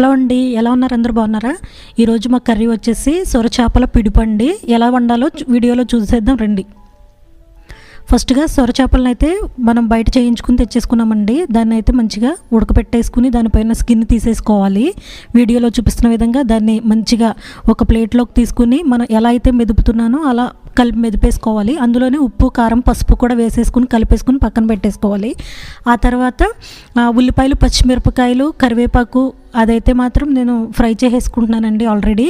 Hello అండి, ఎలా ఉన్నారు? అందరూ బాగున్నారా? ఈరోజు మా కర్రీ వచ్చేసి సొర చేపల పిడిపండి. ఎలా వండాలో వీడియోలో చూసేద్దాం రండి. ఫస్ట్గా సొర చేపలను అయితే మనం బయట చేయించుకుని తెచ్చేసుకున్నామండి. దాన్ని అయితే మంచిగా ఉడకపెట్టేసుకుని దానిపైన స్కిన్ తీసేసుకోవాలి. వీడియోలో చూపిస్తున్న విధంగా దాన్ని మంచిగా ఒక ప్లేట్లోకి తీసుకుని మనం ఎలా అయితే మెదుపుతున్నానో అలా కలిపి మెదిపేసుకోవాలి. అందులోనే ఉప్పు, కారం, పసుపు కూడా వేసేసుకుని కలిపేసుకుని పక్కన పెట్టేసుకోవాలి. ఆ తర్వాత ఉల్లిపాయలు, పచ్చిమిరపకాయలు, కరివేపాకు అదైతే మాత్రం నేను ఫ్రై చేసేసుకుంటున్నానండి. ఆల్రెడీ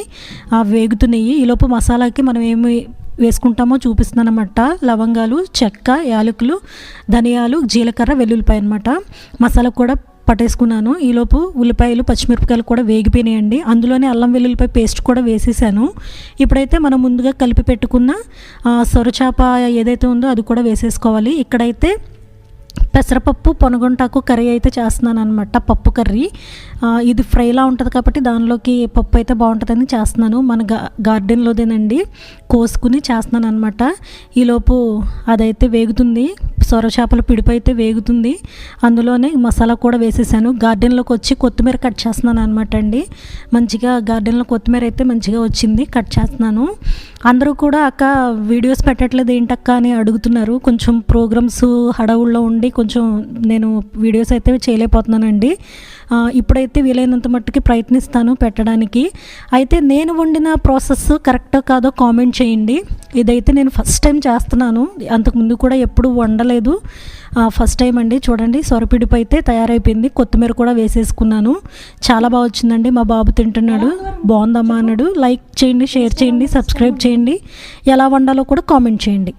వేగుతున్నాయి. ఈలోపు మసాలాకి మనం ఏమి వేసుకుంటామో చూపిస్తున్నాను అన్నమాట. లవంగాలు, చెక్క, యాలకులు, ధనియాలు, జీలకర్ర, వెల్లుల్లిపాయ అనమాట. మసాలా కూడా పట్టేసుకున్నాను. ఈలోపు ఉల్లిపాయలు, పచ్చిమిరపకాయలు కూడా వేగిపోయినాయండి. అందులోనే అల్లం వెల్లుల్లిపాయ పేస్ట్ కూడా వేసేసాను. ఇప్పుడైతే మనం ముందుగా కలిపి పెట్టుకున్న సొరచాప ఏదైతే ఉందో అది కూడా వేసేసుకోవాలి. ఇక్కడైతే పెసరపప్పు, పొనగొంటాకు కర్రీ అయితే చేస్తున్నాను అనమాట. పప్పు కర్రీ ఇది ఫ్రైలా ఉంటుంది కాబట్టి దానిలోకి పప్పు అయితే బాగుంటుందని చేస్తున్నాను. మన గార్డెన్లోదేనండి, కోసుకుని చేస్తున్నాను అనమాట. ఈలోపు అదైతే వేగుతుంది. సొర చేపల పిడిపి అయితే వేగుతుంది. అందులోనే మసాలా కూడా వేసేసాను. గార్డెన్లోకి వచ్చి కొత్తిమీర కట్ చేస్తున్నాను అనమాట అండి. మంచిగా గార్డెన్లో కొత్తిమీర అయితే మంచిగా వచ్చింది, కట్ చేస్తున్నాను. అందరూ కూడా అక్క వీడియోస్ పెట్టట్లేదు ఏంటక్క అని అడుగుతున్నారు. కొంచెం ప్రోగ్రామ్స్ హడావుల్లో ఉండి కొంచెం నేను వీడియోస్ అయితే చేయలేకపోతున్నానండి. ఇప్పుడైతే వీలైనంత మట్టుకి ప్రయత్నిస్తాను పెట్టడానికి. అయితే నేను వండిన ప్రాసెస్ కరెక్టో కాదో కామెంట్ చేయండి. ఇదైతే నేను ఫస్ట్ టైం చేస్తున్నాను, అంతకుముందు కూడా ఎప్పుడు వండలేదు. ఫస్ట్ టైం అండి. చూడండి, సొరపిడిపి అయితే తయారైపోయింది. కొత్తిమీర కూడా వేసేసుకున్నాను. చాలా బాగా వచ్చిందండి. మా బాబు తింటున్నాడు, బాగుందమ్మా అన్నాడు. లైక్ చేయండి, షేర్ చేయండి, సబ్స్క్రైబ్ చేయండి. ఎలా వండాలో కూడా కామెంట్ చేయండి.